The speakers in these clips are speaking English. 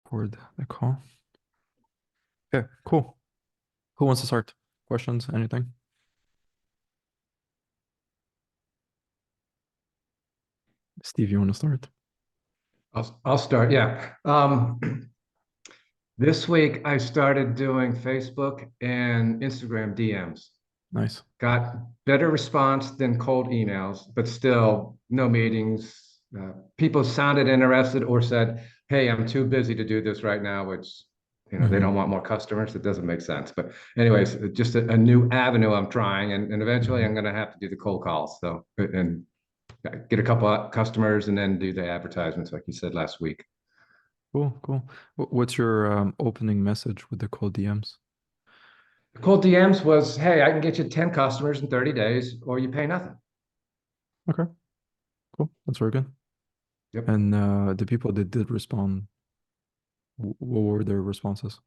for the call. Okay, cool. Who wants to start? Questions? Anything? Steve, you want to start? I'll start. Yeah. This week I started doing Facebook and Instagram DMs. Nice. Got better response than cold emails, but still no meetings. People sounded interested or said, "Hey, I'm too busy to do this right now," which they don't want more customers. It doesn't make sense. But anyways, just a new avenue I'm trying, and eventually I'm going to have to do the cold calls. So and get a couple of customers and then do the advertisements like you said last week. Cool, cool. What's your opening message with the cold DMs? The cold DMs was, "Hey, I can get you 10 customers in 30 days or you pay nothing." Okay, cool. That's very good. Yep. And the people that did respond, what were their responses?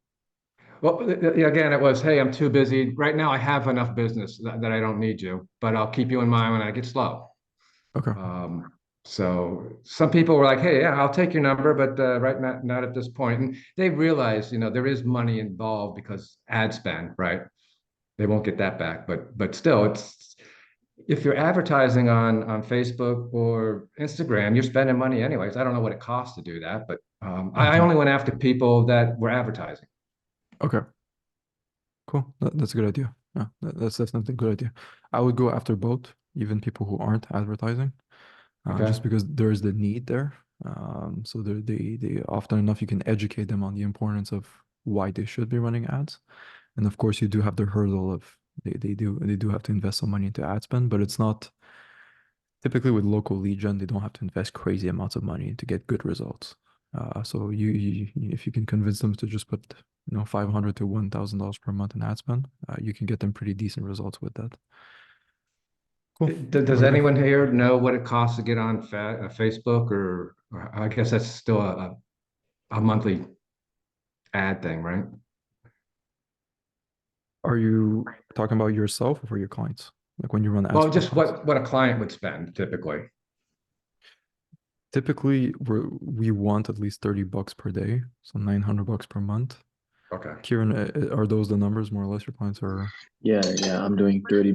Well, again, it was, "Hey, I'm too busy. Right now I have enough business that I don't need you, but I'll keep you in mind when I get slow." Okay. Um, so some people were like, "Hey, yeah, I'll take your number, but right now, not at this point." And they realize, there is money involved because ad spend, right? They won't get that back, but still, it's if you're advertising on Facebook or Instagram, you're spending money anyways. I don't know what it costs to do that, but I Mhm. only went after people that were advertising. Okay, cool. That's a good idea. Yeah, that's definitely a good idea. I would go after both, even people who aren't advertising. Okay. Just because there is the need there. So they often enough you can educate them on the importance of why they should be running ads. And of course, you do have the hurdle of they do have to invest some money into ad spend, but it's not typically with local lead gen, they don't have to invest crazy amounts of money to get good results. So if you can convince them to just put 500 to $1,000 per month in ad spend, you can get them pretty decent results with that. Cool. Does Very good. anyone here know what it costs to get on Facebook, or I guess that's still a monthly ad thing, right? Are you talking about yourself or for your clients? Like when you run ads Well, for your just clients? what a client would spend typically. Typically, we want at least $30 per day, so $900 per month. Okay. Kieran, are those the numbers more or less your clients are? Yeah, I'm doing $30,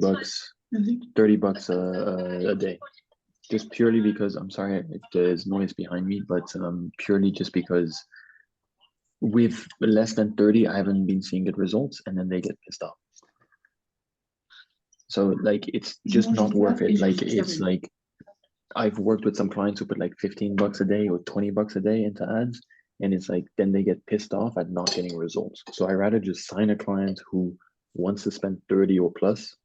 $30 a day. Just purely because I'm sorry if there's noise behind me, but purely just because with less than 30, I haven't been seeing good results, and then they get pissed off. So like it's just not worth it. Like it's like I've worked with some clients who put like $15 a day or $20 a day into ads, and it's like then they get pissed off at not getting results. So I rather just sign a client who wants to spend 30 or plus,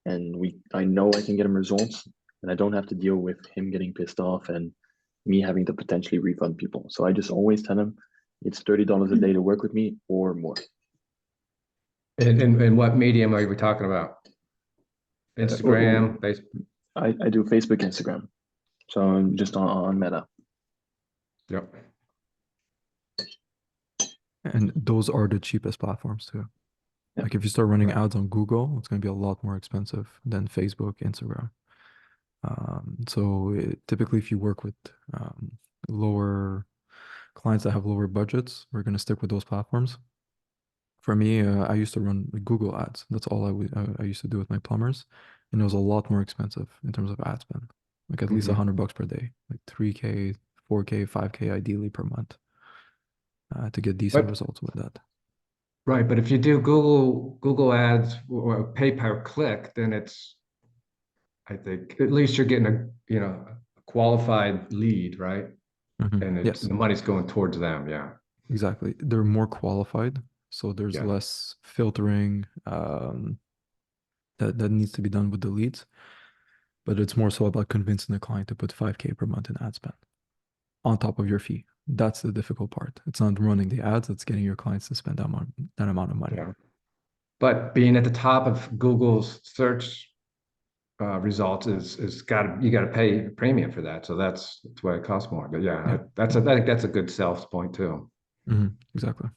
and I know I can get him results, and I don't have to deal with him getting pissed off and me having to potentially refund people. So I just always tell him it's $30 a day to work with me or more. And what medium are we talking about? Instagram, Facebook? I do Facebook, Instagram. So I'm just on Meta. Yep. And those are the cheapest platforms too. Yeah. Like if you start running Right. ads on Google, it's going to be a lot more expensive than Facebook, Instagram. So typically, if you work with lower clients that have lower budgets, we're going to stick with those platforms. For me, I used to run like, Google ads. That's all I used to do with my plumbers, and it was a lot more expensive in terms of ad spend, like at least Mhm. $100 per day, like 3K, 4K, 5K ideally per month, to get decent But results with that. right, but if you do Google ads or pay per click, then I think at least you're getting a qualified lead, right? And Yes, the money's going towards them. Yeah. exactly. They're more qualified, so there's Yeah. less filtering that needs to be done with the leads. But it's more so about convincing the client to put 5K per month in ad spend on top of your fee. That's the difficult part. It's not running the ads, it's getting your clients to spend that amount of money. Yeah. But being at the top of Google's search results is you got to pay a premium for that. So that's why it costs more. But yeah, Yeah, I think that's a good sales point too. exactly.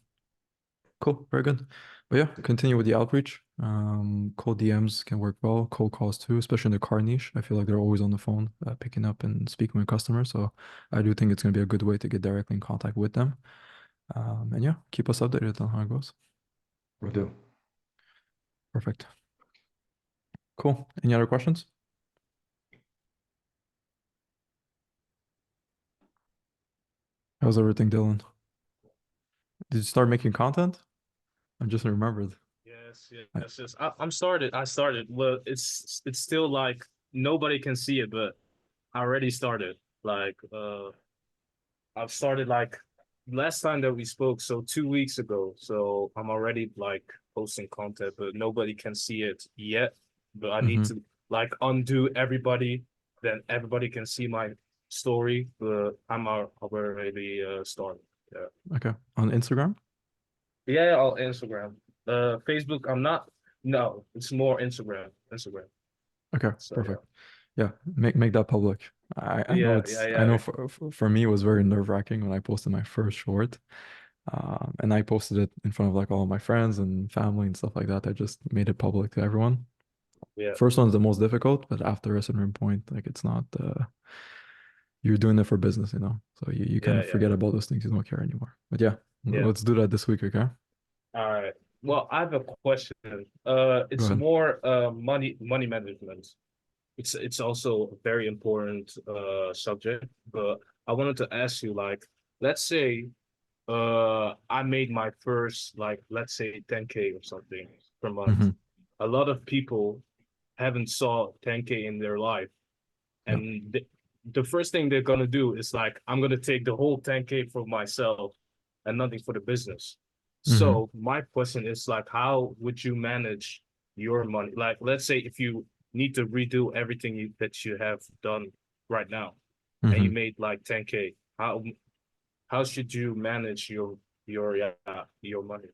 Cool, very good. But yeah, continue with the outreach. Cold DMs can work well, cold calls too, especially in the car niche. I feel like they're always on the phone, picking up and speaking with customers. So I do think it's going to be a good way to get directly in contact with them. And yeah, keep us updated on how it goes. Will do. Perfect. Cool. Any other questions? How's everything, Dylan? Did you start making content? I just remembered. Yes, I, yes, yes. I'm started. I started. Well, it's still like nobody can see it, but I already started. Like I've started like last time that we spoke, so 2 weeks ago. So I'm already like posting content, but nobody can see it yet. But I need mhm. to like undo everybody, then everybody can see my story. But already started. Yeah. Okay. On Instagram? Yeah, on Instagram. Facebook, I'm not. No, it's more Instagram. Instagram. Okay, So perfect. Yeah, make that public. I know yeah, it's yeah, I know yeah, for me it was very nerve-wracking when I posted my first short. And I posted it in front of like all of my friends and family and stuff like that. I just made it public to everyone. yeah, First one's the most difficult, but after a certain point, like it's not you're doing it for business, you know. So you kind yeah, of yeah, forget about those things, you don't care anymore. But yeah, yeah. let's do that this week, okay? All right. Well, I have a question. Go It's ahead. more money management. It's also a very important subject, but I wanted to ask you, like, let's say I made my first, like, let's say 10K or something per month. Hmm. A lot of people haven't saw 10K in their life. Yeah. And the first thing they're gonna do is like, I'm gonna take the whole 10K for myself and nothing for the business. Hmm. So my question is like, how would you manage your money? Like, let's say if you need to redo everything that you have done right now, and you Hmm. made like 10K, how should you manage your money?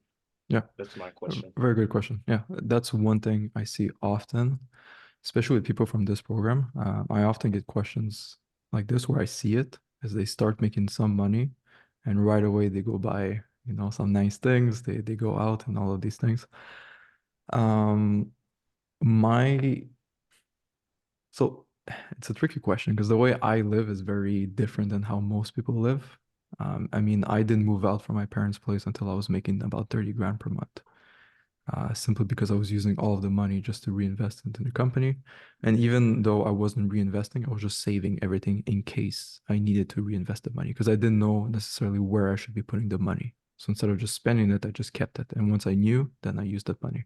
Yeah. That's my question. Very good question. Yeah, that's one thing I see often, especially with people from this program. I often get questions like this where I see it as they start making some money, and right away they go buy, some nice things. They go out and all of these things. Um, my so it's a tricky question because the way I live is very different than how most people live. I mean, I didn't move out from my parents' place until I was making about 30 grand per month. Simply because I was using all of the money just to reinvest into the company. And even though I wasn't reinvesting, I was just saving everything in case I needed to reinvest the money because I didn't know necessarily where I should be putting the money. So instead of just spending it, I just kept it. And once I knew, then I used that money.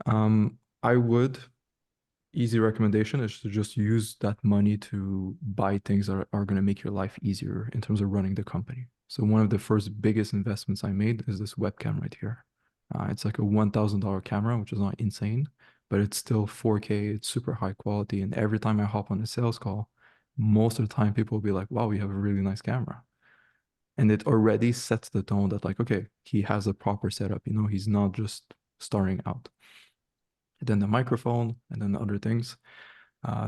I would, easy recommendation is to just use that money to buy things that are going to make your life easier in terms of running the company. So one of the first biggest investments I made is this webcam right here. It's like a $1,000 camera, which is not insane, but it's still 4K. It's super high quality. And every time I hop on a sales call, most of the time people will be like, wow, you have a really nice camera. And it already sets the tone that like, okay, he has a proper setup, he's not just starting out. And then the microphone and then the other things.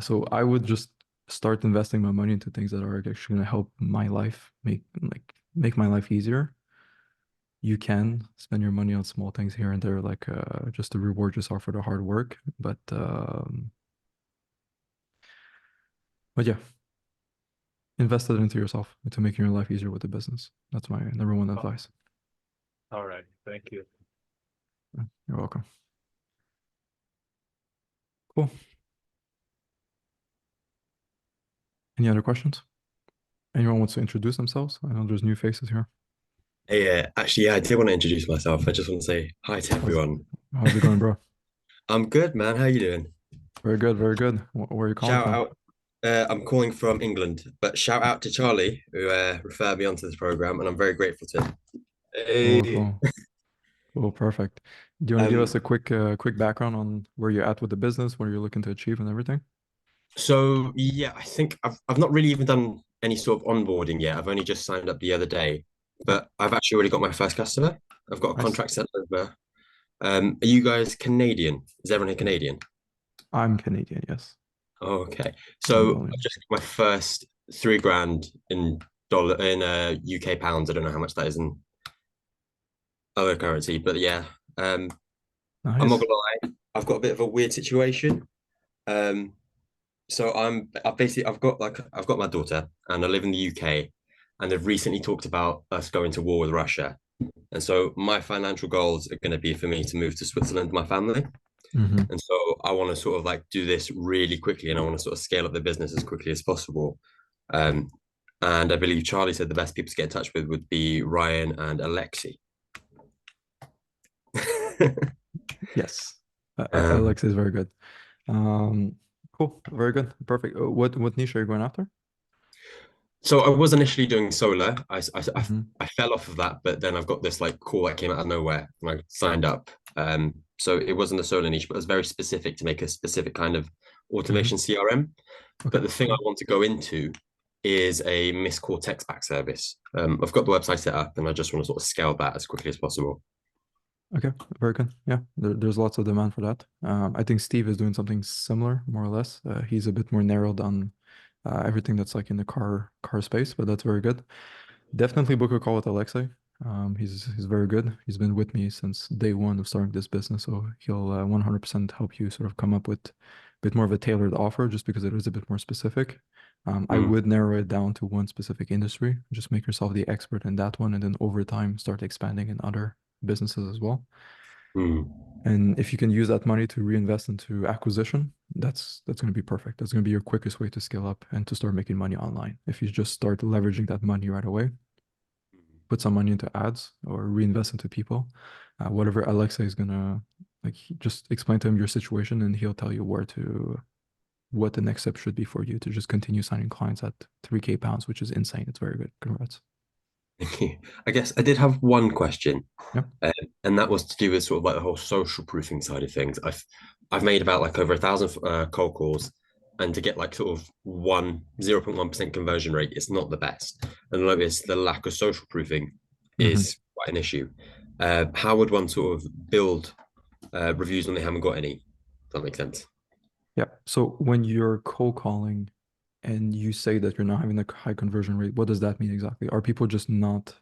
So I would just start investing my money into things that are actually going to help my life make my life easier. You can spend your money on small things here and there, like just to reward yourself for the hard work. But yeah, invest it into yourself, into making your life easier with the business. That's my number one Oh, advice. all right. Thank you. You're welcome. Cool. Any other questions? Anyone wants to introduce themselves? I know there's new faces here. Hey, actually, yeah, I did want to introduce myself. I just want to say hi to How's, everyone. how's it going, bro? I'm good, man. How you doing? Very good, very good. Where are you calling Shout from? out. I'm calling from England, but shout out to Charlie who referred me onto this program, and I'm very grateful to him. Cool, Hey. cool, cool, perfect. Do you want to give us Um, a quick background on where you're at with the business, what you're looking to achieve, and everything? so yeah, I think I've not really even done any sort of onboarding yet. I've only just signed up the other day, Yeah, but I've actually already got my first customer. I've got a nice. contract sent over. Are you guys Canadian? Is everyone here Canadian? I'm Canadian, yes. Okay. I'm the So only I one. just got my first 3 grand in UK pounds. I don't know how much that is in other currency, but yeah. I'm not Nice. gonna lie, I've got a bit of a weird situation. Um, so I've got my daughter and I live in the UK and they've recently talked about us going to war with Russia. And so my financial goals are going to be for me to move to Switzerland with my family. Mm-hmm. And so I want to sort of like do this really quickly, and I want to sort of scale up the business as quickly as possible. And I believe Charlie said the best people to get in touch with would be Ryan and Alexi. Yes. Um, Alex is very good. Cool. Very good. Perfect. What niche are you going after? So I was initially doing solar. Mhm. I fell off of that, but then I've got this like call that came out of nowhere and I signed up. So it wasn't a solar niche, but it was very specific to make a specific kind of automation CRM. Okay. But the thing I want to go into is a missed call text back service. I've got the website set up and I just want to sort of scale that as quickly as possible. Okay, very good. Yeah, there's lots of demand for that. I think Steve is doing something similar, more or less. He's a bit more narrowed on everything that's like in the car space, but that's very good. Definitely book a call with Alexei. He's very good. He's been with me since day one of starting this business, so he'll 100% help you sort of come up with a bit more of a tailored offer, just because it is a bit more specific. I would narrow it down to one specific industry. Just make yourself the expert in that one, and then over time start expanding in other businesses as well. And if you can use that money to reinvest into acquisition, that's going to be perfect. That's going to be your quickest way to scale up and to start making money online. If you just start leveraging that money right away, put some money into ads or reinvest into people, whatever Alexa is gonna like, just explain to him your situation and he'll tell you what the next step should be for you to just continue signing clients at 3K pounds, which is insane. It's very good. Congrats. Thank you. I guess I did have one question, Yeah. and that was to do with sort of like the whole social proofing side of things. I've made about like over 1,000 cold calls, and to get like sort of 0.1% conversion rate, it's not the best. And I noticed the lack of social proofing is quite an issue. How would one sort of build reviews when they haven't got any? Does that make sense? Yeah. So when you're cold calling and you say that you're not having a high conversion rate, what does that mean exactly? Are people just not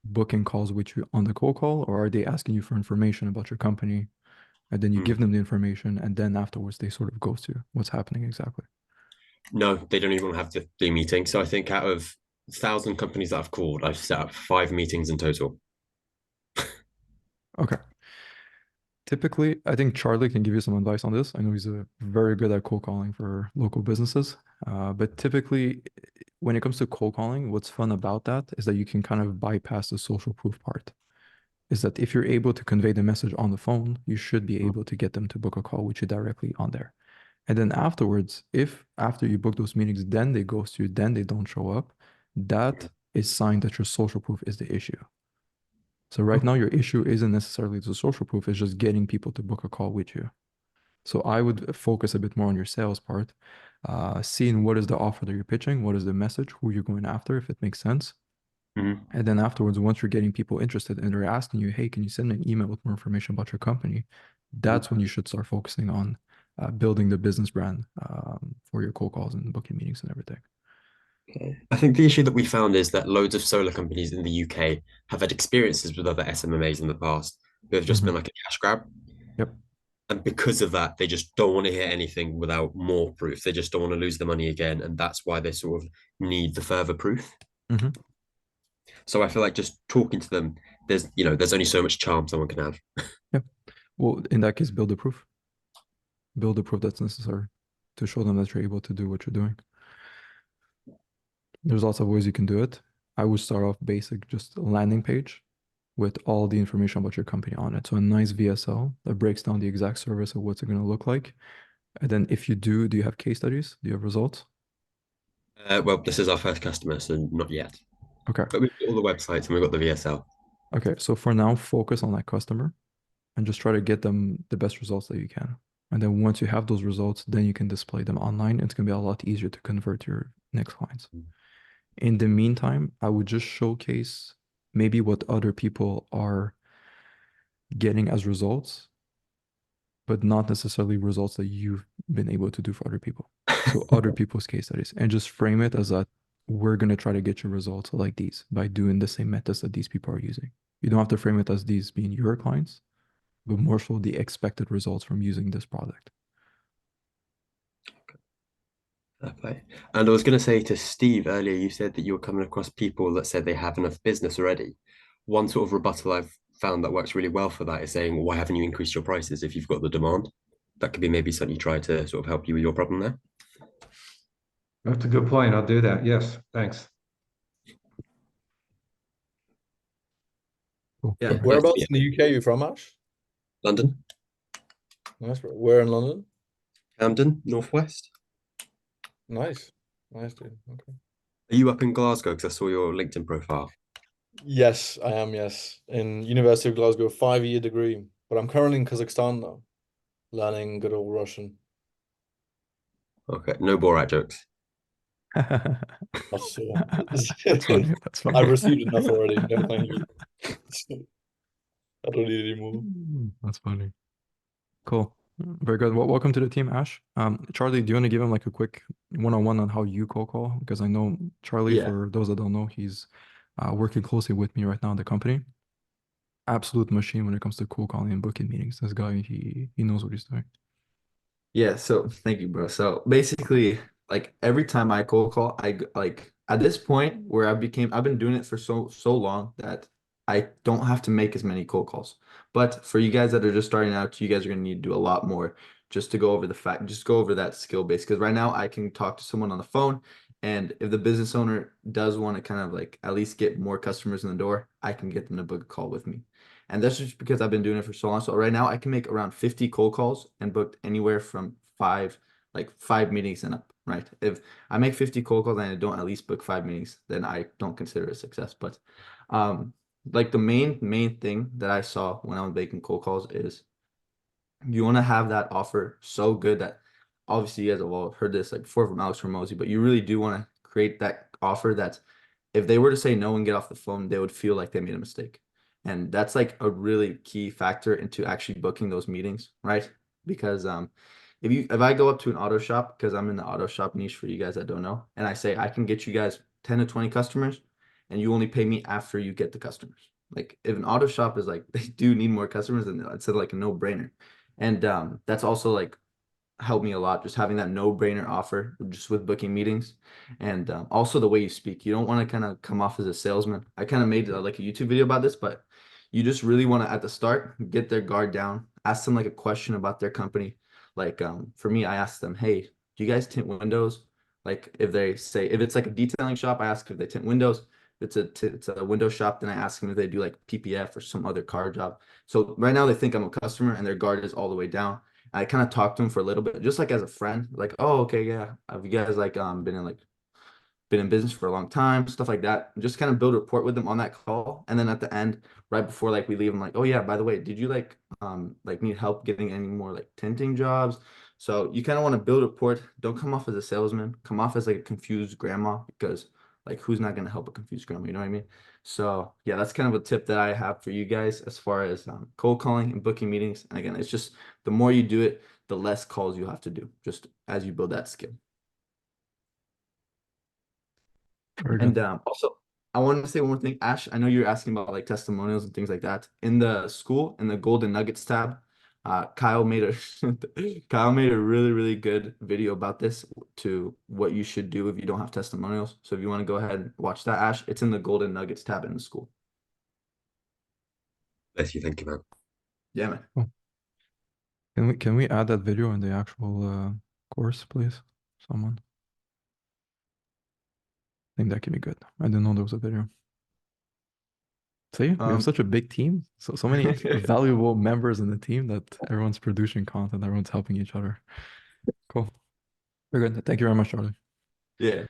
booking calls with you on the cold call, or are they asking you for information about your company and then you give them the information and then afterwards they sort of ghost you? What's happening exactly? No, they don't even have to do meetings. So I think out of 1,000 companies that I've called, I've set up 5 meetings in total. Okay. Typically, I think Charlie can give you some advice on this. I know he's very good at cold calling for local businesses. But typically, when it comes to cold calling, what's fun about that is that you can kind of bypass the social proof part. Is that if you're able to convey the message on the phone, you should be able to get them to book a call with you directly on there. And then afterwards, if after you book those meetings, then they ghost you, then they don't show up, that is sign that your social proof is the issue. So right now, your issue isn't necessarily the social proof, it's just getting people to book a call with you. So I would focus a bit more on your sales part, seeing what is the offer that you're pitching, what is the message, who you're going after, if it makes sense. And then afterwards, once you're getting people interested and they're asking you, hey, can you send me an email with more information about your company? That's when you should start focusing on building the business brand for your cold calls and booking meetings and everything. Okay. I think the issue that we found is that loads of solar companies in the UK have had experiences with other SMMAs in the past who have just been like a cash grab. Yep. And because of that, they just don't want to hear anything without more proof. They just don't want to lose the money again. And that's why they sort of need the further proof. So I feel like just talking to them, there's only so much charm someone can have. Yeah. Well, in that case, build the proof. Build the proof that's necessary to show them that you're able to do what you're doing. There's lots of ways you can do it. I would start off basic, just a landing page with all the information about your company on it. So a nice VSL that breaks down the exact service of what's it going to look like. And then if you do you have case studies? Do you have results? Well, this is our first customer, so not yet. Okay. But we've got all the websites and we've got the VSL. Okay. So for now, focus on that customer and just try to get them the best results that you can. And then once you have those results, then you can display them online. It's going to be a lot easier to convert your next clients. In the meantime, I would just showcase maybe what other people are getting as results, but not necessarily results that you've been able to do for other people. So other people's case studies, and just frame it as that we're going to try to get you results like these by doing the same methods that these people are using. You don't have to frame it as these being your clients, but more so the expected results from using this product. Okay. And I was going to say to Steve earlier, you said that you were coming across people that said they have enough business already. One sort of rebuttal I've found that works really well for that is saying, why haven't you increased your prices if you've got the demand? That could be maybe something you try to sort of help you with your problem there. That's a good point. I'll do that. Yes, thanks. Cool. Yeah. Perfect. Whereabouts Yeah. in the UK are you from, Ash? London, Nice. Where in London? Camden, Northwest. Nice. Nice, dude. Okay. Are you up in Glasgow? Because I saw your LinkedIn profile. Yes, I am, yes. In University of Glasgow, 5-year degree. But I'm currently in Kazakhstan now, learning good old Russian. Okay, no Borat jokes. Not so. That's funny. That's funny. I've received enough already. No, thank you. I don't need any more. That's funny. Cool. Very good. Well, welcome to the team, Ash. Charlie, do you want to give him like a quick one-on-one on how you cold call? Because I know Charlie, Yeah. for those that don't know, he's working closely with me right now in the company. Absolute machine when it comes to cold calling and booking meetings. This guy, he knows what he's doing. Yeah, so thank you, bro. So basically, like every time I cold call, like at this point where I've been doing it for so long that I don't have to make as many cold calls. But for you guys that are just starting out, you guys are gonna need to do a lot more just to go over just go over that skill base. Because right now I can talk to someone on the phone, and if the business owner does want to kind of like at least get more customers in the door, I can get them to book a call with me. And that's just because I've been doing it for so long. So right now I can make around 50 cold calls and book anywhere from five meetings and up, right? If I make 50 cold calls and I don't at least book 5 meetings, then I don't consider it a success. But like the main thing that I saw when I was making cold calls is you want to have that offer so good that obviously you guys have all heard this like before from Alex Hormozy, but you really do want to create that offer that if they were to say no and get off the phone, they would feel like they made a mistake. And that's like a really key factor into actually booking those meetings, right? Because if I go up to an auto shop, because I'm in the auto shop niche for you guys that don't know, and I say I can get you guys 10 to 20 customers and you only pay me after you get the customers. Like if an auto shop is like they do need more customers, then it's like a no-brainer. And that's also like helped me a lot, just having that no-brainer offer just with booking meetings. And also the way you speak, you don't want to kind of come off as a salesman. I kind of made like a YouTube video about this, but you just really want to at the start get their guard down, ask them like a question about their company. Like for me, I asked them, hey, do you guys tint windows? Like if they say if it's like a detailing shop, I ask if they tint windows. If it's a window shop, then I ask them if they do like PPF or some other car job. So right now they think I'm a customer and their guard is all the way down. I kind of talked to him for a little bit, just like as a friend, like, oh, okay, yeah. Have you guys like been in business for a long time, stuff like that. Just kind of build a rapport with them on that call. And then at the end, right before like we leave, I'm like, oh yeah, by the way, did you like need help getting any more like tinting jobs? So you kind of want to build a rapport. Don't come off as a salesman, come off as like a confused grandma, because like who's not gonna help a confused grandma, you know what I mean? So yeah, that's kind of a tip that I have for you guys as far as cold calling and booking meetings. And again, it's just the more you do it, the less calls you have to do, just as you build that skill. Very And good. also, I wanted to say one more thing, Ash. I know you're asking about like testimonials and things like that. In the school, in the Golden Nuggets tab, Kyle made a Kyle made a really good video about this to what you should do if you don't have testimonials. So if you want to go ahead and watch that, Ash, it's in the Golden Nuggets tab in the school. Bless you, thank you, man. Yeah, man. Cool. Can we add that video in the actual course, please? Someone. I think that can be good. I didn't know there was a video. See, we have such a big team. So many valuable members in the team that everyone's producing content, everyone's helping each other. Cool. Very good. Thank you very much, Charlie. Yeah.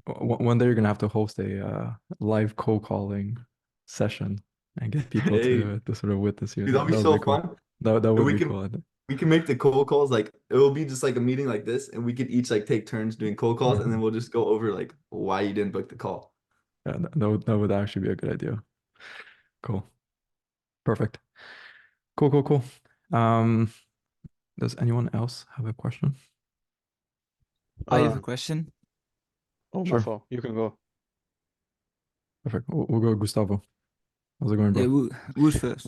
One day you're gonna have to host a live cold calling session and get people Hey, to sort of witness you. dude, that'll be That would so be cool. fun. That And would we be can cool, I think. we can make the cold calls like it will be just like a meeting like this, and we could each like take turns doing cold calls, and then we'll just go over like why you didn't book the call. Yeah, that would actually be a good idea. Cool. Perfect. Cool. Does anyone else have a question? I have a question. Oh, Sure. Marcel, you can go. Perfect. We'll go Gustavo. How's it going, Yeah, bro? who's first?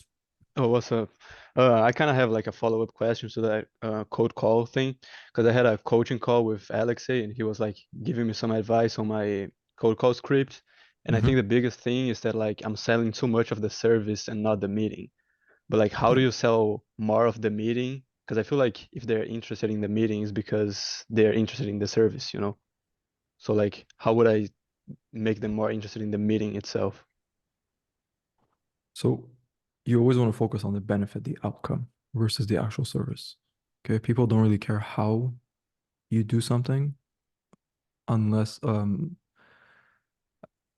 Oh, what's up? I kind of have like a follow-up question to that code call thing, because I had a coaching call with Alexei, and he was like giving me some advice on my code call script. And I think Mhm. the biggest thing is that like I'm selling too much of the service and not the meeting. But like, how do Yeah. you sell more of the meeting? Because I feel like if they're interested in the meetings because they're interested in the service, you know? So like, how would I make them more interested in the meeting itself? So you always want to focus on the benefit, the outcome versus the actual service. Okay, people don't really care how you do something unless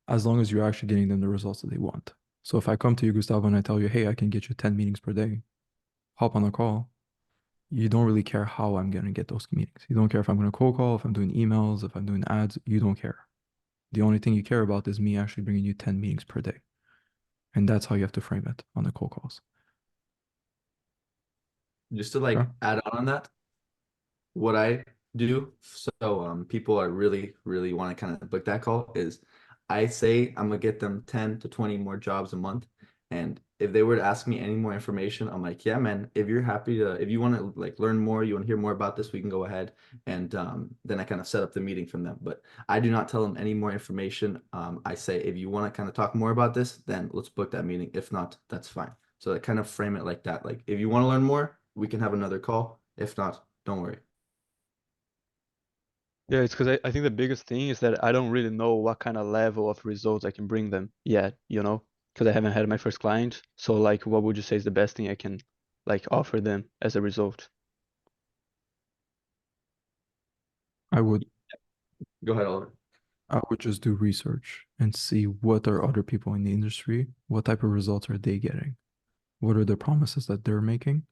as long as you're actually getting them the results that they want. So if I come to you, Gustavo, and I tell you, hey, I can get you 10 meetings per day, hop on a call, you don't really care how I'm going to get those meetings. You don't care if I'm going to cold call, if I'm doing emails, if I'm doing ads, you don't care. The only thing you care about is me actually bringing you 10 meetings per day. And that's how you have to frame it on the cold calls. Just to like Okay. add on that, what I do so people are really want to kind of book that call is I say I'm gonna get them 10 to 20 more jobs a month, and if they were to ask me any more information, I'm like, yeah man, if you're happy to, if you want to like learn more, you want to hear more about this, we can go ahead. And then I kind of set up the meeting from them, but I do not tell them any more information. I say if you want to kind of talk more about this, then let's book that meeting. If not, that's fine. So I kind of frame it like that, like if you want to learn more, we can have another call. If not, don't worry. Yeah, it's because I think the biggest thing is that I don't really know what kind of level of results I can bring them yet, you know, because I haven't had my first client. So like, what would you say is the best thing I can like offer them as a result? I would Go ahead, Oliver. I would just do research and see what are other people in the industry, what type of results are they getting, what are the promises that they're making.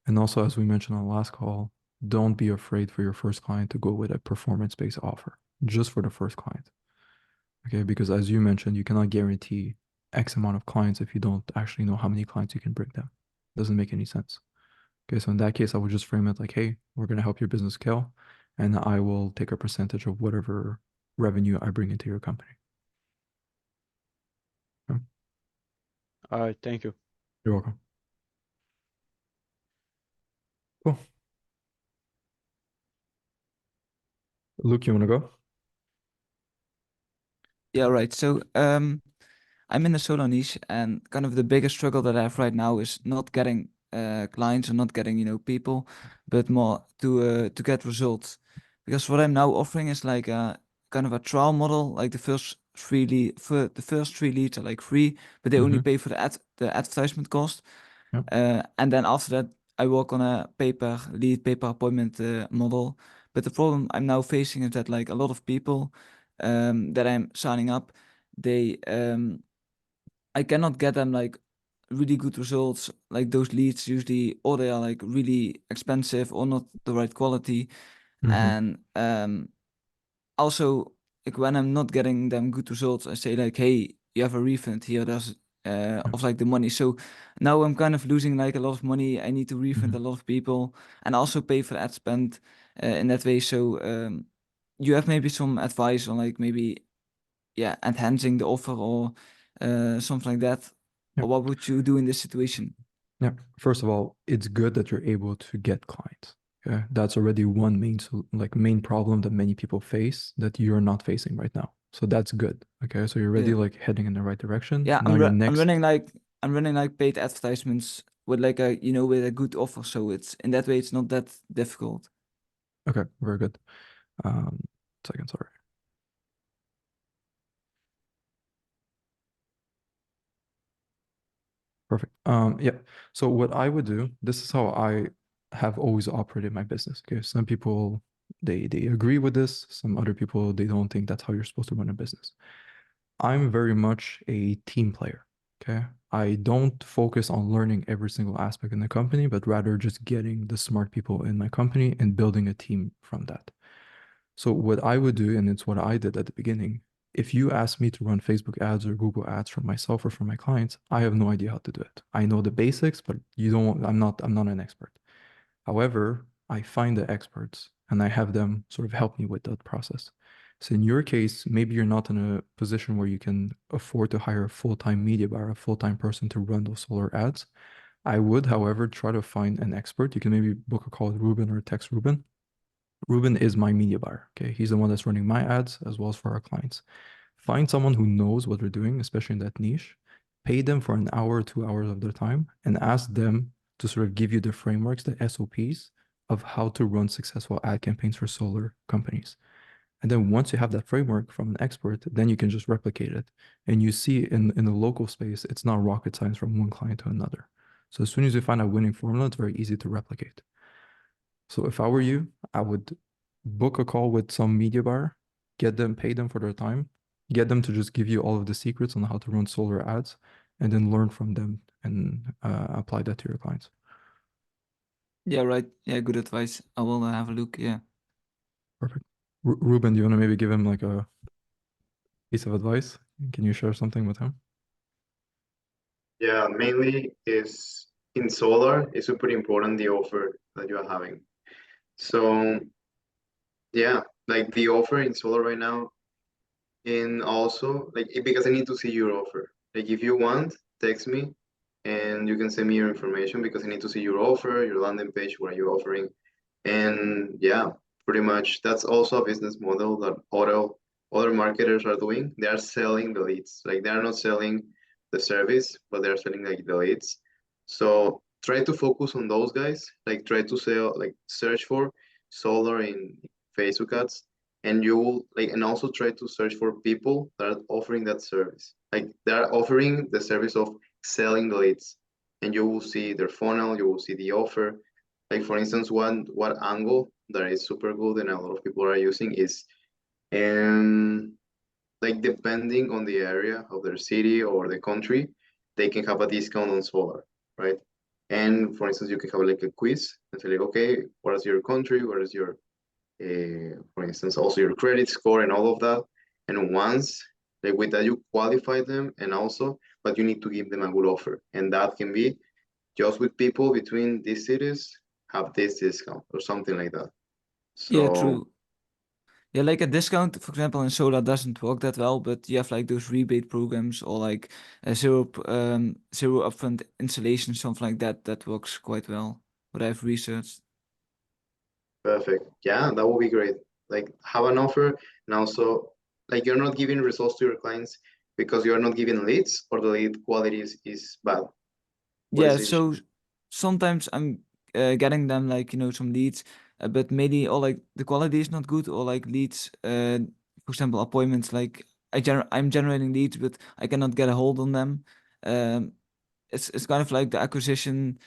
And also, as we mentioned on the last call, don't be afraid for your first client to go with a performance-based offer just for the first client. Okay, because as you mentioned, you cannot guarantee X amount of clients if you don't actually know how many clients you can bring them. Doesn't make any sense. Okay, so in that case, I would just frame it like, hey, we're going to help your business scale, and I will take a percentage of whatever revenue I bring into your company. Okay? All right, thank you. You're welcome. Cool. Luke, you want to go? Yeah, right. So I'm in the solo niche, and kind of the biggest struggle that I have right now is not getting clients or not getting, people, but more to get results. Because what I'm now offering is like a kind of a trial model, like the first three leads are like free, but they only Mm-hmm. pay for the advertisement cost. Yep. And then after that, I work on a pay per appointment model. But the problem I'm now facing is that like a lot of people that I'm signing up, they I cannot get them like really good results. Like those leads usually, or they are like really expensive or not the right quality. Mm-hmm. And also, like when I'm not getting them good results, I say like, hey, you have a refund here. There's Yep. of like the money. So now I'm kind of losing like a lot of money. I need to refund Mm-hmm. a lot of people and also pay for ad spend in that way. So you have maybe some advice on like maybe enhancing the offer or something like that. Or Yep. what would you do in this situation? Yeah. First of all, it's good that you're able to get clients. Okay. That's already one main problem that many people face that you're not facing right now. So that's good. Okay. So you're already Yeah. like heading in the right direction. Yeah, Now your I'm next, running like paid advertisements with like a with a good offer. So it's in that way it's not that difficult. okay, very good. Um, second, sorry. Perfect. Yeah. So what I would do, this is how I have always operated my business. Okay. Some people they agree with this. Some other people they don't think that's how you're supposed to run a business. I'm very much a team player. Okay. I don't focus on learning every single aspect in the company, but rather just getting the smart people in my company and building a team from that. So what I would do, and it's what I did at the beginning, if you ask me to run Facebook ads or Google ads for myself or for my clients, I have no idea how to do it. I know the basics, but I'm not an expert. However, I find the experts and I have them sort of help me with that process. So in your case, maybe you're not in a position where you can afford to hire a full-time media buyer, a full-time person to run those solar ads. I would, however, try to find an expert. You can maybe book a call with Ruben or text Ruben. Ruben is my media buyer. Okay. He's the one that's running my ads as well as for our clients. Find someone who knows what they're doing, especially in that niche. Pay them for an hour or 2 hours of their time and ask them to sort of give you the frameworks, the SOPs of how to run successful ad campaigns for solar companies. And then once you have that framework from an expert, then you can just replicate it. And you see in the local space, it's not rocket science from one client to another. So as soon as you find a winning formula, it's very easy to replicate. So if I were you, I would book a call with some media buyer, get them, pay them for their time, get them to just give you all of the secrets on how to run solar ads, and then learn from them and apply that to your clients. Yeah, right. Yeah, good advice. I will have a look. Yeah. Perfect. Ruben, do you want to maybe give him like a piece of advice? Can you share something with him? Yeah, mainly is in solar, it's super important the offer that you are having. So yeah, like the offer in solar right now, and also like because I need to see your offer. Like if you want, text me and you can send me your information because I need to see your offer, your landing page, what are you offering. And yeah, pretty much that's also a business model that other marketers are doing. They are selling the leads. Like they are not selling the service, but they're selling like the leads. So try to focus on those guys. Like try to sell, like search for solar in Facebook ads, and you will like, and also try to search for people that are offering that service. Like they're offering the service of selling the leads, and you will see their funnel, you will see the offer. Like for instance, what angle that is super good and a lot of people are using is like depending on the area of their city or the country, they can have a discount on solar, right? And for instance, you can have like a quiz and say like, okay, what is your country? What is your for instance, also your credit score and all of that. And once like with that, you qualify them, and also, but you need to give them a good offer, and that can be just with people between these cities have this discount or something like that. Yeah, So true. Yeah, like a discount, for example, in solar doesn't work that well, but you have like those rebate programs or like a zero upfront installation, something like that. That works quite well. What I've researched. perfect. Yeah, that would be great. Like have an offer, and also like you're not giving results to your clients because you're not giving leads, or the lead quality is bad. What is Yeah, the issue? so sometimes I'm getting them like some leads, but maybe or like the quality is not good or like leads, for example, appointments. Like I'm generating leads, but I cannot get a hold on them. Um, it's kind of like the acquisition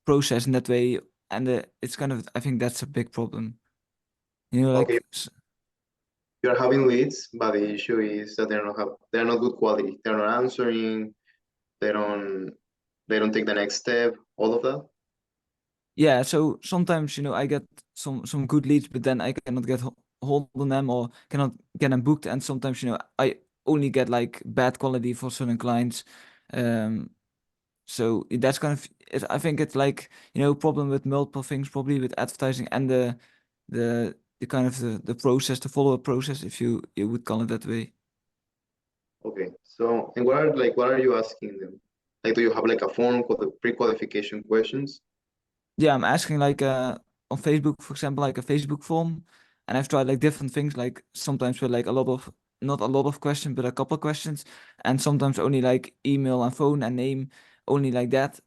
process in that way, and it's kind of I think that's a big problem. Okay, Like you're having leads, but the issue is that they're not good quality. They're not answering, they don't they don't take the next step, all of that. yeah, so sometimes I get some good leads, but then I cannot get hold on them or cannot get them booked, and sometimes I only get like bad quality for certain clients. Um, so that's kind of I think it's like problem with multiple things, probably with advertising and the kind of the process, the follow-up process, if you would call it that way. Okay, so and what are you asking them? Like, do you have like a form called the pre-qualification questions? Yeah, I'm asking like on Facebook, for example, like a Facebook form, and I've tried like different things, like sometimes with like not a lot of questions, but a couple of questions, and sometimes only like email and phone and name, only like that.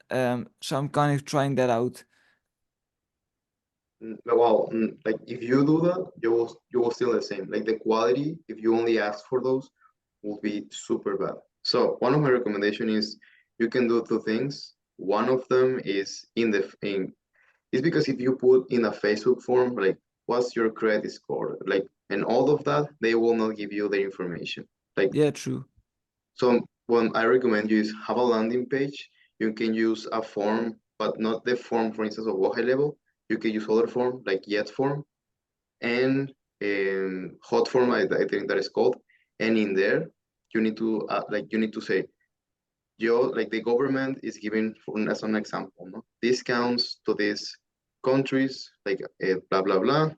So I'm kind of trying that out. Well, like if you do that, you will still the same. Like the quality, if you only ask for those, will be super bad. So one of my recommendation is you can do two things. One of them is is because if you put in a Facebook form, like what's your credit score, like and all of that, they will not give you the information. Like Yeah, true. so, what I recommend you is have a landing page. You can use a form, but not the form, for instance, of Wohe level. You can use other form like Yet form and Hot form. I think that is called. And in there, you need to you need to say, like the government is giving, as an example, no? Discounts to these countries, like blah blah blah.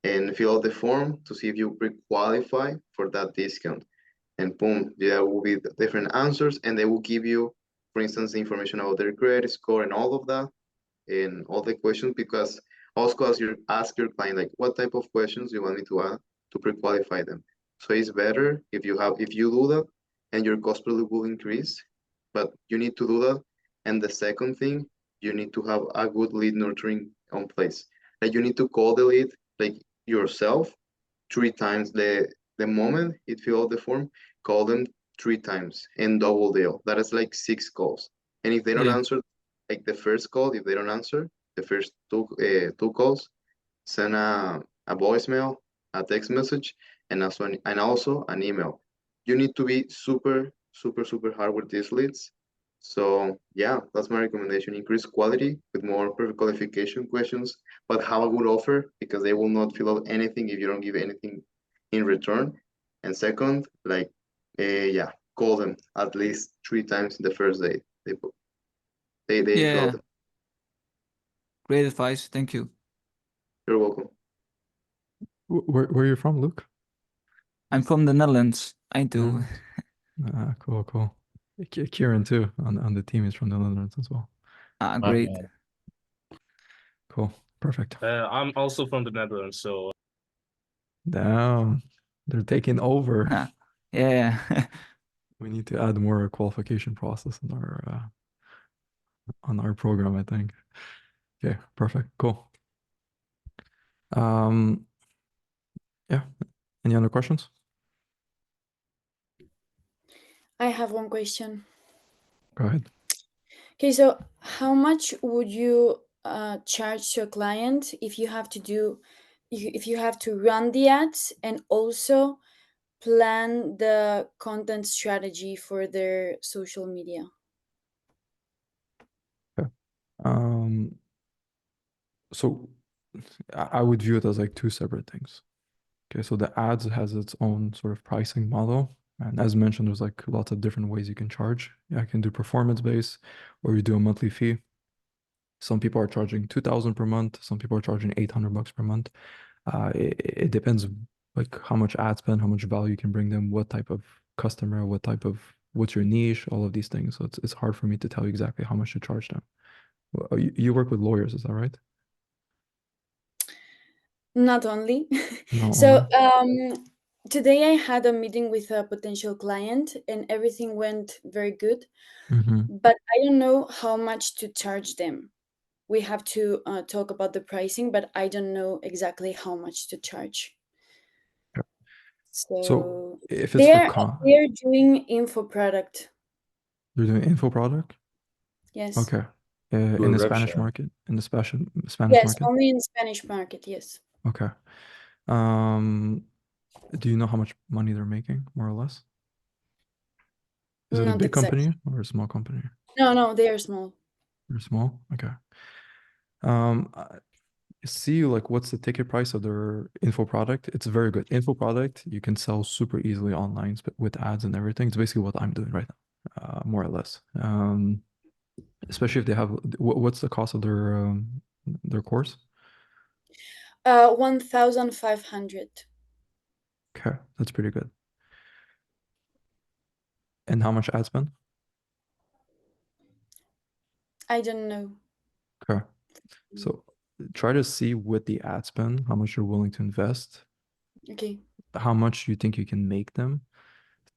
and fill out the form to see if you pre-qualify for that discount. And boom, there will be the different answers, and they will give you, for instance, the information about their credit score and all of that, and all the questions. Because also, as you ask your client, like, what type of questions you want me to add to pre-qualify them. So it's better if you do that, and your cost per lead will increase, but you need to do that. And the second thing, you need to have a good lead nurturing on place. Like, you need to call the lead like yourself 3 times the moment it fill out the form, call them 3 times and double deal. That is like 6 calls. And if they don't Yeah. answer, like the first call, if they don't answer the first two calls, send a voicemail, a text message, and also an email. You need to be super, super, super hard with these leads. So yeah, that's my recommendation. Increase quality with more perfect qualification questions, but have a good offer because they will not fill out anything if you don't give anything in return. And second, like, yeah, call them at least 3 times in the first day. They fill out Yeah. the, Great advice. Thank you. you're welcome. Where are you from, Luke? I'm from the Netherlands. Eindhoven. Cool, cool. Kieran too on the team is from the Netherlands as well. Great. Cool, perfect. I'm also from the Netherlands, so Damn, they're taking over. Yeah. We need to add more qualification process on our program, I think. Okay, perfect, cool. Yeah. Any other questions? I have one question. Go ahead. Okay, so how much would you charge to a client if you have to run the ads and also plan the content strategy for their social media? Okay. So I would view it as like two separate things. Okay, so the ads has its own sort of pricing model. And as mentioned, there's like lots of different ways you can charge. I can do performance based, or you do a monthly fee. Some people are charging 2,000 per month. Some people are charging 800 bucks per month. It depends like how much ad spend, how much value you can bring them, what type of customer, what's your niche, all of these things. So it's hard for me to tell you exactly how much to charge them. Well, you work with lawyers, is that right? Not only. No, So only. today I had a meeting with a potential client and everything went very good, but I don't know how much to charge them. We have to talk about the pricing, but I don't know exactly how much to charge. Okay. So So if it's for they're doing info product. they're doing info product. Yes. Okay. Do In a the rev Spanish share. market, in the Spanish Yes, market. only in Spanish market. Yes. Okay. Do you know how much money they're making, more or less? Is it a Not big exactly. company or a small company? No, they are small. They're small. Okay. See like what's the ticket price of their info product? It's very good. Info product you can sell super easily online with ads and everything. It's basically what I'm doing right now, more or less. Especially if they have what's the cost of their course? 1,500. Okay, that's pretty good. And how much ad spend? I don't know. Okay. So try to see with the ad spend how much you're willing to invest, Okay. how much you think you can make them.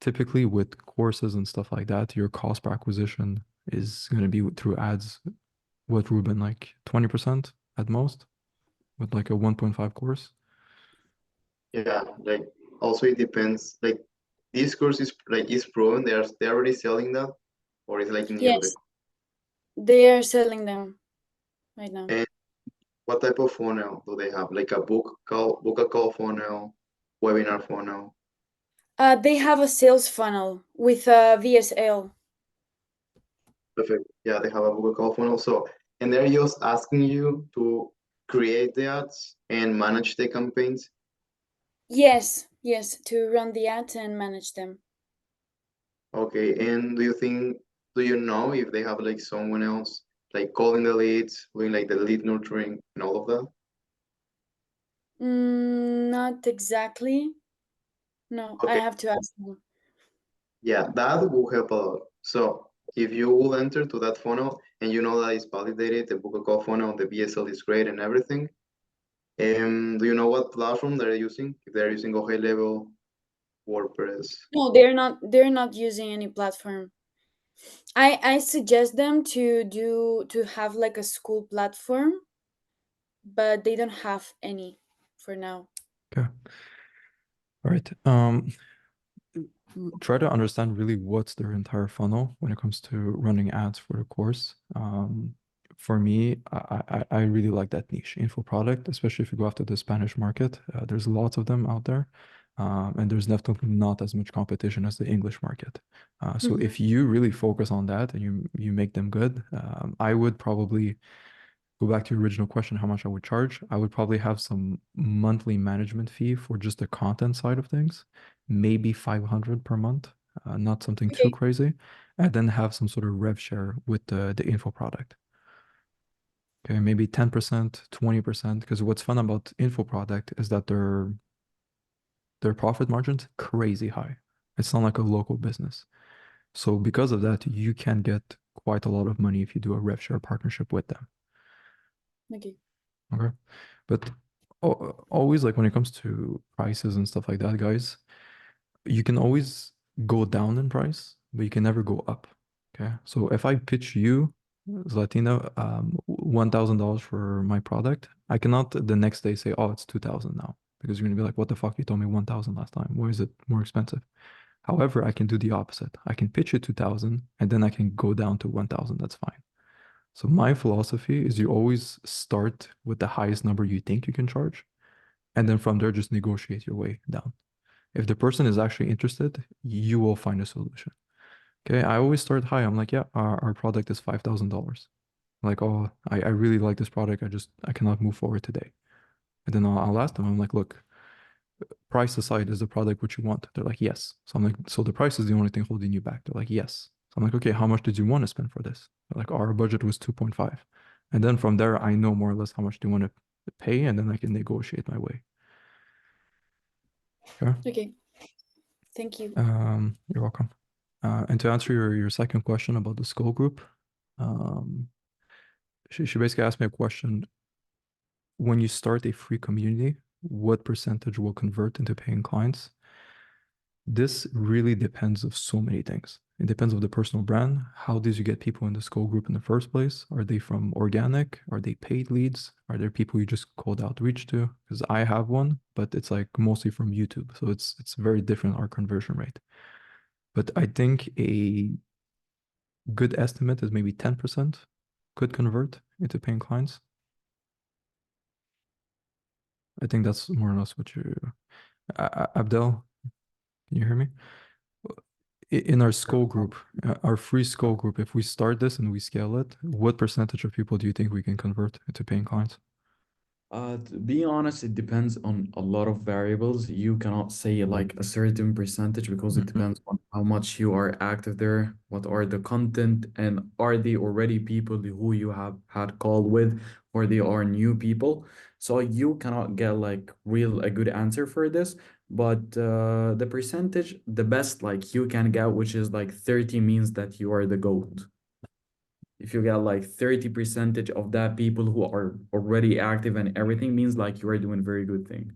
Typically with courses and stuff like that, your cost per acquisition is going to be through ads. What, Ruben, like 20% at most with like a 1.5 course? Yeah, like also it depends. Like this course is proven. They're already selling that, or is like new. Yes, they are selling them right now. And what type of funnel do they have? Like a book a call funnel, webinar funnel. They have a sales funnel with VSL. Perfect. Yeah, they have a book a call funnel. So, and they're just asking you to create the ads and manage the campaigns. Yes, to run the ads and manage them. Okay, and do you know if they have like someone else like calling the leads, doing like the lead nurturing and all of that? Not exactly. No, I Okay, have to ask them. yeah, that will help a lot. So if you will enter to that funnel and you know that it's validated, the book call funnel, the BSL is great and everything. Do you know what platform they're using? If they're using a high level WordPress. No, they're not using any platform. I suggest them to have like a school platform, but they don't have any for now. Okay. All right. Try to understand really what's their entire funnel when it comes to running ads for the course. For me, I really like that niche info product, especially if you go after the Spanish market. There's lots of them out there, and there's definitely not as much competition as the English market. So Mhm. if you really focus on that and you make them good, I would probably go back to your original question, how much I would charge. I would probably have some monthly management fee for just the content side of things, maybe 500 per month, not something too Okay. crazy, and then have some sort of rev share with the info product. Okay, maybe 10%, 20%, because what's fun about info product is that their profit margins crazy high. It's not like a local business. So because of that, you can get quite a lot of money if you do a rev share partnership with them. Okay. Okay. But always like when it comes to prices and stuff like that, guys, you can always go down in price, but you can never go up. Okay. So if I pitch you, Zlatina, $1,000 for my product, I cannot the next day say, oh, it's 2,000 now. Because you're gonna be like, what the fuck? You told me 1,000 last time. Why is it more expensive? However, I can do the opposite. I can pitch it 2,000 and then I can go down to 1,000. That's fine. So my philosophy is you always start with the highest number you think you can charge, and then from there just negotiate your way down. If the person is actually interested, you will find a solution. Okay, I always start high. I'm like, yeah, our product is $5,000. Like, oh, I really like this product. I cannot move forward today. And then I'll ask them. I'm like, look, price aside, is the product what you want? They're like, yes. So I'm like, so the price is the only thing holding you back. They're like, yes. So I'm like, okay, how much did you want to spend for this? They're like, our budget was 2.5. And then from there, I know more or less how much they want to pay, and then I can negotiate my way. Okay. Okay. Thank you. You're welcome. And to answer your second question about the skull group, um, she basically asked me a question. When you start a free community, what percentage will convert into paying clients? This really depends of so many things. It depends of the personal brand. How did you get people in the skull group in the first place? Are they from organic? Are they paid leads? Are there people you just cold outreach to? Because I have one, but it's like mostly from YouTube. So it's very different, our conversion rate. But I think a good estimate is maybe 10% could convert into paying clients. I think that's more or less what you Abdel, can you hear me? In our skull group, our free skull group, if we start this and we scale it, what percentage of people do you think we can convert into paying clients? To be honest, it depends on a lot of variables. You cannot say like a certain percentage because it depends on how much you are active there, what are the content, and are they already people who you have had call with, or they are new people. So you cannot get like real a good answer for this. But the percentage, the best like you can get, which is like 30 means that you are the GOAT. If you get like 30% of that people who are already active and everything means like you are doing very good thing.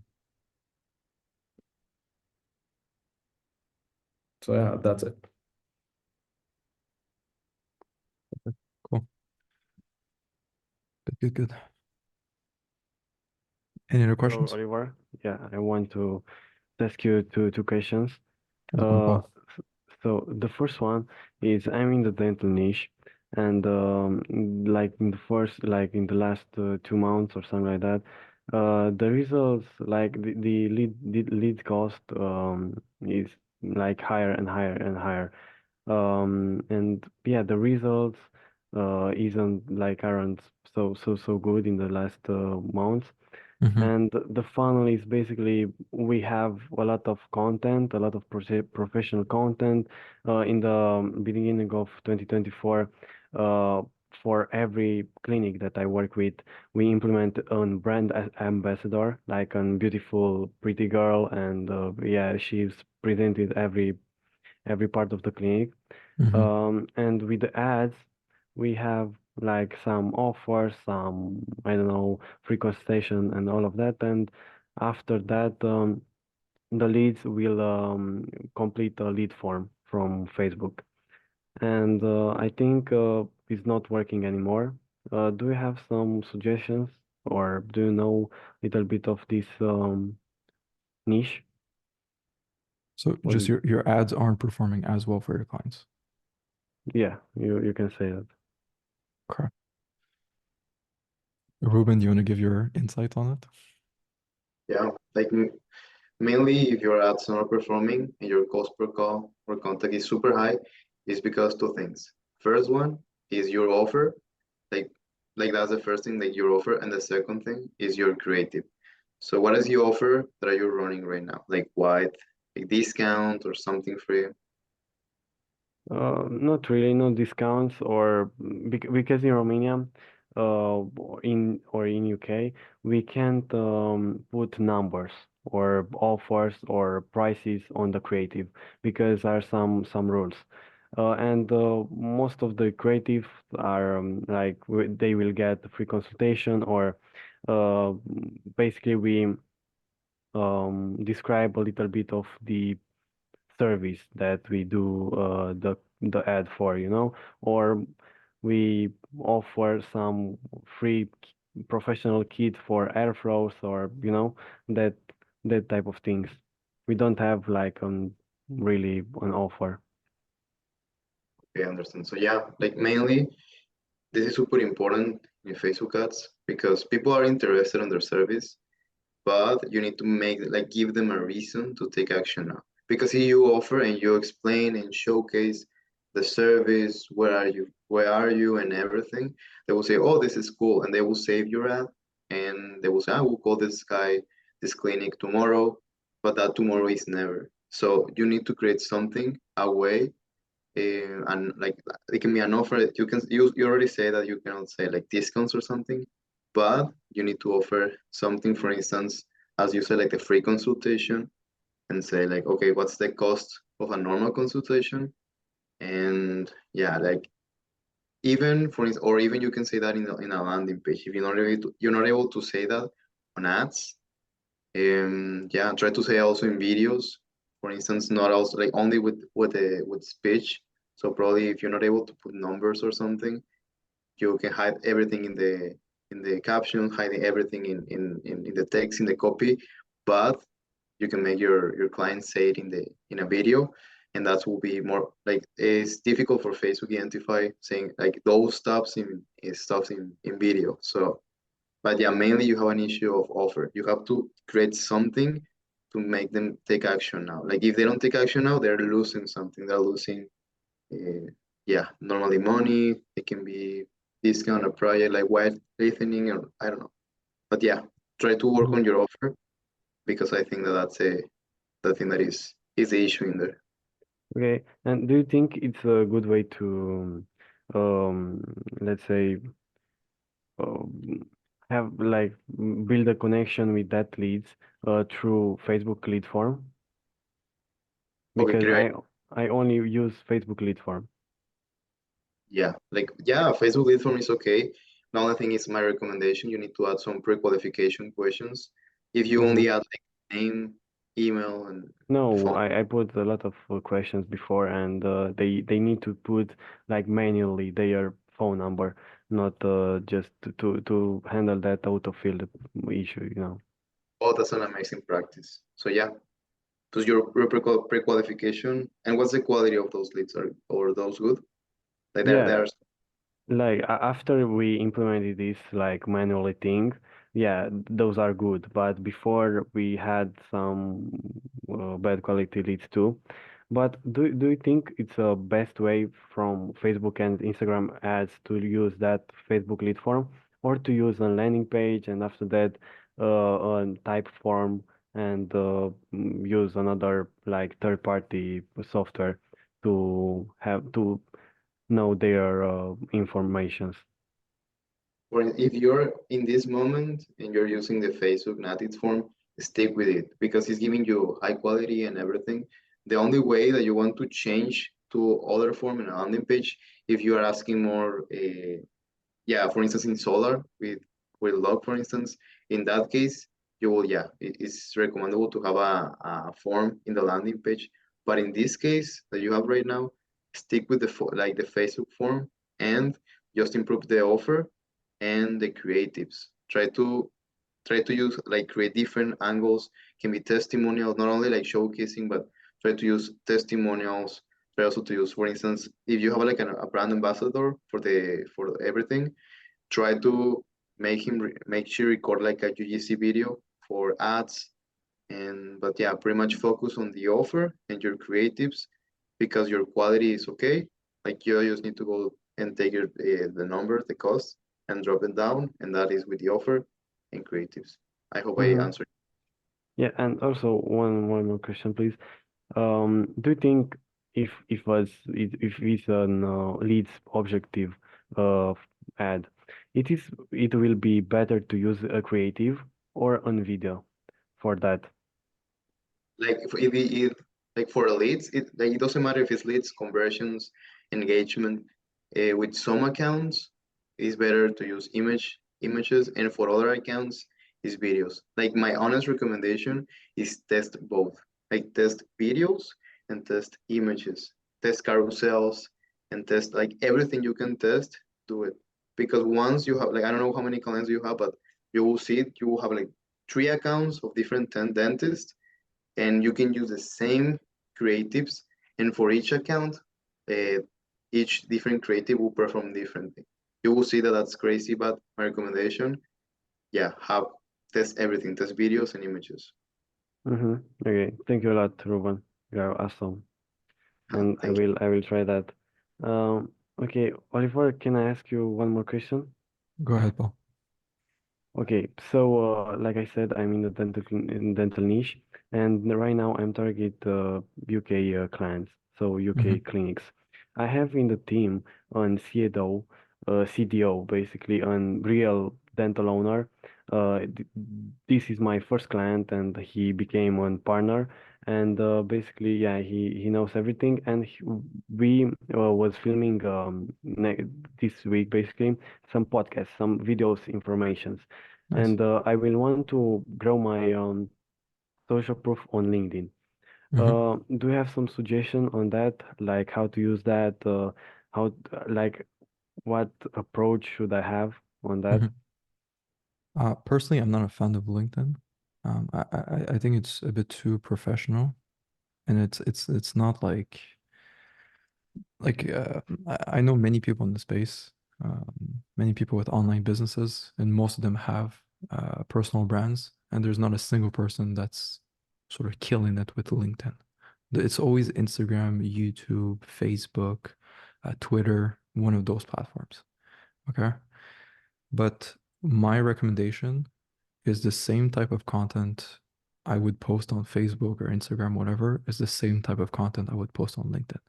So yeah, that's it. Cool. Good. Any other Hello, questions? Oliver. Yeah, I want to ask you two questions. No Uh, problem. so the first one is I'm in the dental niche, and like in the first, like in the last 2 months or something like that, the results, like the lead cost is like higher and higher and higher. And yeah, the results isn't like aren't so good in the last months. Mhm. And the funnel is basically we have a lot of content, a lot of professional content. In the beginning of 2024, for every clinic that I work with, we implement a brand ambassador, like a beautiful, pretty girl, and yeah, she's presented every part of the clinic. And with the ads, we have like some offers, some, I don't know, free consultation and all of that. And after that, the leads will complete a lead form from Facebook. And I think it's not working anymore. Do you have some suggestions, or do you know a little bit of this niche? So What just is- your ads aren't performing as well for your clients. Yeah, you can say that. Okay. Ruben, do you want to give your insight on it? Yeah, like mainly if your ads are not performing and your cost per call or contact is super high, it's because two things. First one is your offer, like like that's the first thing, like your offer, and the second thing is your creative. So what is the offer that are you running right now? Like what, like discount or something free? Not really, no discounts or because in Romania, or in UK, we can't put numbers or offers or prices on the creative because there are some rules. And most of the creative are like they will get free consultation or uh, basically we describe a little bit of the service that we do the ad for, or we offer some free professional kit for airflows or that that type of things. We don't have like really an offer. Okay, I understand. So yeah, like mainly this is super important in Facebook ads because people are interested in their service, but you need to make like give them a reason to take action now. Because if you offer and you explain and showcase the service, where are you, and everything, they will say, "Oh, this is cool," and they will save your ad, and they will say, "I will call this guy, this clinic tomorrow," but that tomorrow is never. So you need to create something, a way, and like it can be an offer. You already say that you cannot say like discounts or something, but you need to offer something. For instance, as you said, like the free consultation, and say like, okay, what's the cost of a normal consultation? And yeah, like even for instance, or even you can say that in a landing page. If you're not able to say that on ads, yeah, try to say also in videos. For instance, not also like only with speech. So probably if you're not able to put numbers or something, you can hide everything in the caption, hiding everything in the text, in the copy, but you can make your client say it in a video, and that will be more like it's difficult for Facebook to identify saying like those stuffs in video. So but yeah, mainly you have an issue of offer. You have to create something to make them take action now. Like if they don't take action now, they're losing something. They're losing, yeah, normally money. It can be discount a project like white listening or I don't know. But yeah, try to work on your offer because I think that that's the thing that is the issue in there. Okay, and do you think it's a good way to let's say um, have like build a connection with that leads through Facebook lead form? Okay, Because great. I only use Facebook lead form. Yeah, like yeah, Facebook lead form is okay. The only thing is my recommendation, you need to add some pre-qualification questions. If you only add like name, email, and No, phone, I put a lot of questions before, and they need to put like manually their phone number, not just to handle that autofill issue. oh, that's an amazing practice. So yeah, does your pre-qualification and what's the quality of those leads are or those good? Like Yeah, they're like after we implemented this like manually thing, yeah, those are good. But before we had some bad quality leads too. But do you think it's a best way from Facebook and Instagram ads to use that Facebook lead form, or to use a landing page and after that a type form and use another like third party software to have to know their informations. Or if you're in this moment and you're using the Facebook native form, stick with it because it's giving you high quality and everything. The only way that you want to change to other form in a landing page, if you are asking more, yeah, for instance, in solar with log, for instance, in that case, you will, yeah, it's recommendable to have a form in the landing page. But in this case that you have right now, stick with like the Facebook form and just improve the offer and the creatives. Try to use like create different angles, can be testimonials, not only like showcasing, but try to use testimonials. Try also to use, for instance, if you have like a brand ambassador for everything, try to make sure record like a UGC video for ads. And but yeah, pretty much focus on the offer and your creatives because your quality is okay. Like you just need to go and take the numbers, the cost, and drop them down, and that is with the offer and creatives. I hope I Mm-hmm. answered. Yeah, and also one more question, please. Do you think if it's an leads objective uh ad, it will be better to use a creative or on video for that? Like if like for leads, it doesn't matter if it's leads, conversions, engagement. With some accounts, it's better to use images, and for other accounts, is videos. Like my honest recommendation is test both. Like test videos and test images, test carousels, and test like everything you can test. Do it because once you have like I don't know how many clients you have, but you will see it. You will have like 3 accounts of different dentists and you can use the same creatives and for each account uh, each different creative will perform differently. You will see that that's crazy, but my recommendation, yeah, have test everything, test videos and images. Mm-hmm. Okay, thank you a lot, Ruben. You're awesome, and Thank you. I will try that. Um, okay, Oliver, can I ask you one more question? Go ahead, Paul. Okay, so like I said, I'm in the dental niche, and right now I'm target UK clients, so Mm-hmm. UK clinics. I have in the team on CDO basically, on real dental owner. This is my first client, and he became one partner, and basically, yeah, he knows everything, and we was filming this week basically some podcasts, some videos, informations. Nice. And I will want to grow my social proof on LinkedIn. Mm-hmm. Do you have some suggestion on that, like how to use that, like what approach should I have on that? Mm-hmm. Personally, I'm not a fan of LinkedIn. I think it's a bit too professional, and it's not like I know many people in the space, many people with online businesses, and most of them have personal brands, and there's not a single person that's sort of killing it with LinkedIn. It's always Instagram, YouTube, Facebook, Twitter, one of those platforms. Okay. But my recommendation is the same type of content I would post on Facebook or Instagram, whatever, is the same type of content I would post on LinkedIn.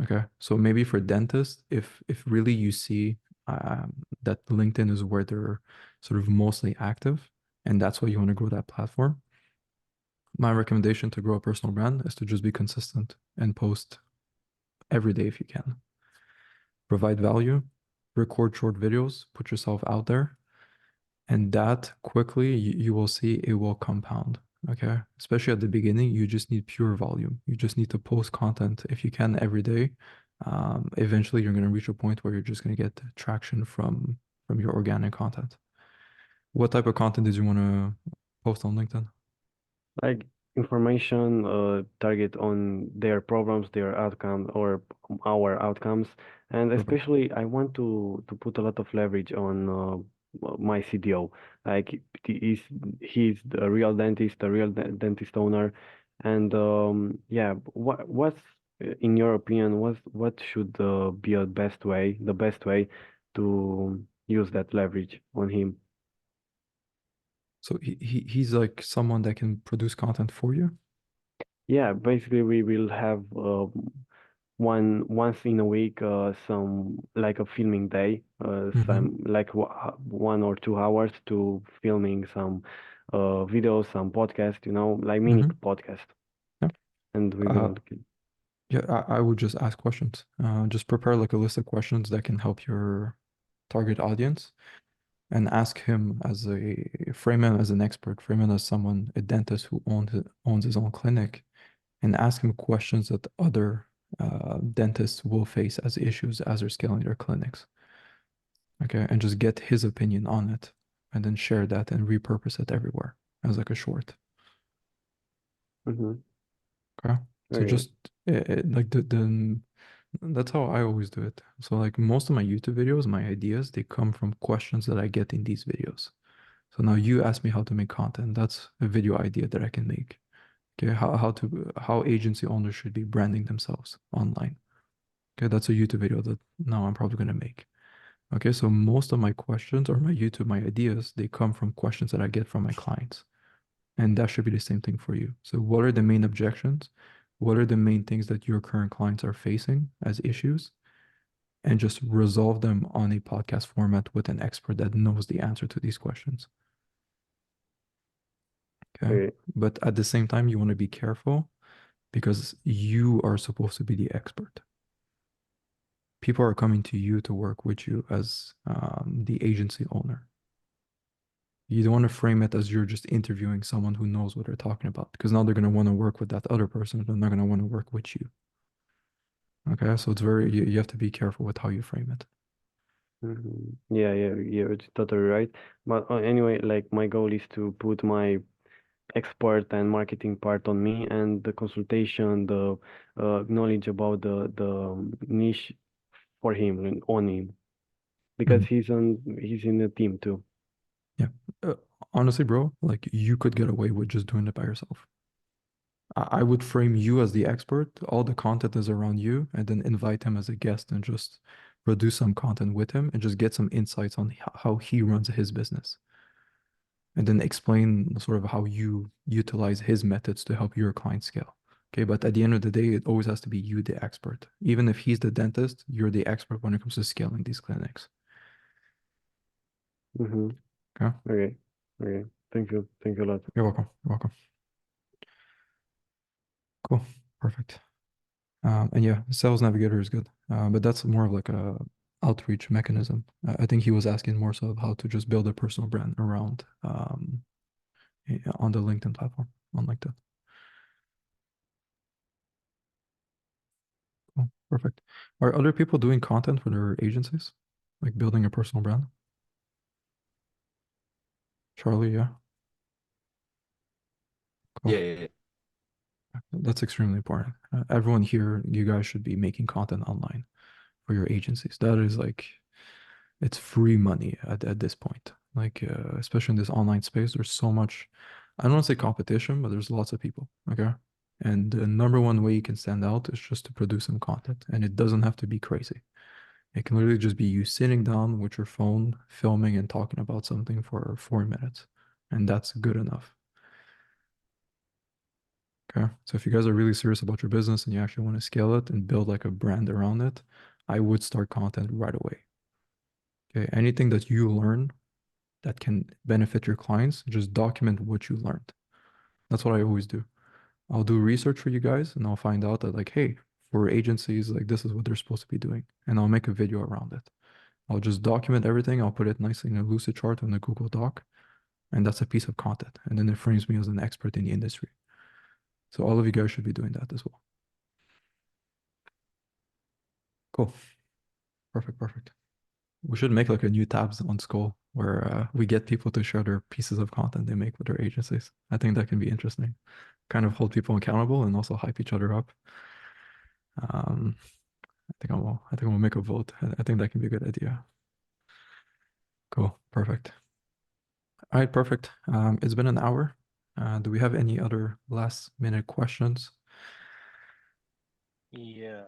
Okay. So maybe for dentists, if really you see that LinkedIn is where they're sort of mostly active, and that's why you want to grow that platform, my recommendation to grow a personal brand is to just be consistent and post every day if you can. Provide value, record short videos, put yourself out there, and that quickly you will see it will compound. Okay. Especially at the beginning, you just need pure volume. You just need to post content if you can every day. Eventually, you're going to reach a point where you're just going to get traction from your organic content. What type of content did you want to post on LinkedIn? Like information target on their problems, their outcomes, or our outcomes, and Perfect. especially I want to put a lot of leverage on my CDO. Like he's the real dentist, the real dentist owner, and yeah, what's in your opinion, what should be the best way to use that leverage on him? So he's like someone that can produce content for you. Yeah, basically we will have once in a week, some like a filming day, some like 1 or 2 hours to filming some videos, some podcast, like mini podcast, Yeah. and we're gonna look at. Yeah, I would just ask questions. Just prepare like a list of questions that can help your target audience and ask him frame him as an expert, frame him as someone, a dentist who owns his own clinic, and ask him questions that other dentists will face as issues as they're scaling their clinics. Okay, and just get his opinion on it and then share that and repurpose it everywhere as like a short. Mm-hmm. Okay. So Okay. just like that's how I always do it. So like most of my YouTube videos, my ideas, they come from questions that I get in these videos. So now you ask me how to make content. That's a video idea that I can make. Okay, how agency owners should be branding themselves online. Okay, that's a YouTube video that now I'm probably gonna make. Okay, so most of my questions or my ideas, they come from questions that I get from my clients. And that should be the same thing for you. So what are the main objections? What are the main things that your current clients are facing as issues? And just resolve them on a podcast format with an expert that knows the answer to these questions. Okay. But at the same time, you want to be careful because you are supposed to be the expert. People are coming to you to work with you as the agency owner. You don't want to frame it as you're just interviewing someone who knows what they're talking about because now they're going to want to work with that other person. They're not going to want to work with you. Okay, so it's you have to be careful with how you frame it. Yeah, you're totally right. But anyway, like my goal is to put my expert and marketing part on me, and the consultation, the knowledge about the niche for him and on him, because he's in the team too. Yeah. Honestly, bro, like you could get away with just doing it by yourself. I would frame you as the expert. All the content is around you, and then invite him as a guest and just produce some content with him and just get some insights on how he runs his business. And then explain sort of how you utilize his methods to help your client scale. Okay, but at the end of the day, it always has to be you, the expert. Even if he's the dentist, you're the expert when it comes to scaling these clinics. Okay. Okay. Thank you a lot. You're welcome. You're welcome. Cool. Perfect. And yeah, sales navigator is good, but that's more of like a outreach mechanism. I think he was asking more so of how to just build a personal brand around on the LinkedIn platform, on LinkedIn. Cool. Perfect. Are other people doing content for their agencies, like building a personal brand? Charlie, yeah. Cool. Yeah. That's extremely important. Everyone here, you guys should be making content online for your agencies. That is like, it's free money at this point. Like, especially in this online space, there's so much, I don't want to say competition, but there's lots of people. Okay. And the number one way you can stand out is just to produce some content. And it doesn't have to be crazy. It can literally just be you sitting down with your phone, filming and talking about something for 4 minutes. And that's good enough. Okay. So if you guys are really serious about your business and you actually want to scale it and build like a brand around it, I would start content right away. Okay. Anything that you learn that can benefit your clients, just document what you learned. That's what I always do. I'll do research for you guys and I'll find out that like, hey, for agencies, like this is what they're supposed to be doing. And I'll make a video around it. I'll just document everything. I'll put it nicely in a Lucid chart on a Google Doc. And that's a piece of content. And then it frames me as an expert in the industry. So all of you guys should be doing that as well. Cool. Perfect. We should make like a new tabs on Skull where we get people to share their pieces of content they make with their agencies. I think that can be interesting. Kind of hold people accountable and also hype each other up. I think I will make a vote. I think that can be a good idea. Cool. Perfect. All right, perfect. It's been an hour. Do we have any other last minute questions? Yeah.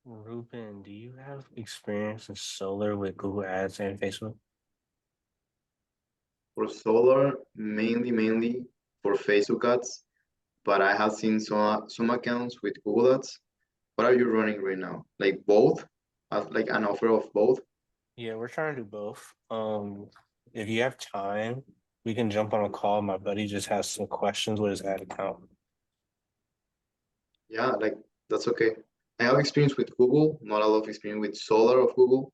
Ruben, do you have experience in solar with Google Ads and Facebook? For solar, mainly for Facebook ads, but I have seen some accounts with Google Ads. What are you running right now? Like both? Like an offer of both? Yeah, we're trying to do both. If you have time, we can jump on a call. My buddy just has some questions with his ad account. Yeah, like that's okay. I have experience with Google, not a lot of experience with Solar of Google,